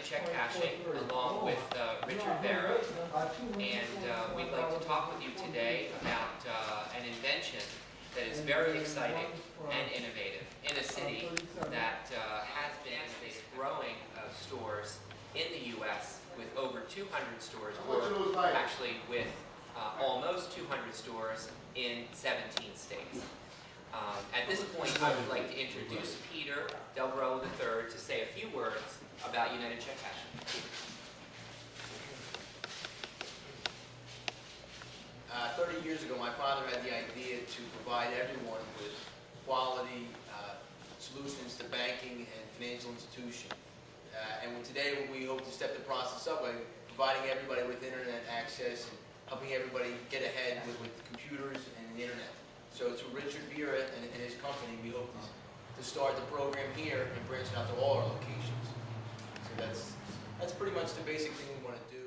Check Cashing along with Richard Vera, and we'd like to talk with you today about an invention that is very exciting and innovative in a city that has been this growing of stores in the U.S. with over 200 stores, or actually with almost 200 stores in 17 states. At this point, I would like to introduce Peter Delbrello III to say a few words about United Check Cashing. 30 years ago, my father had the idea to provide everyone with quality solutions to banking and financial institution. And today, we hope to step the process up by providing everybody with internet access and helping everybody get ahead with computers and the internet. So through Richard Vera and his company, we hope to start the program here and branch it out to all our locations. So that's pretty much the basic thing we want to do.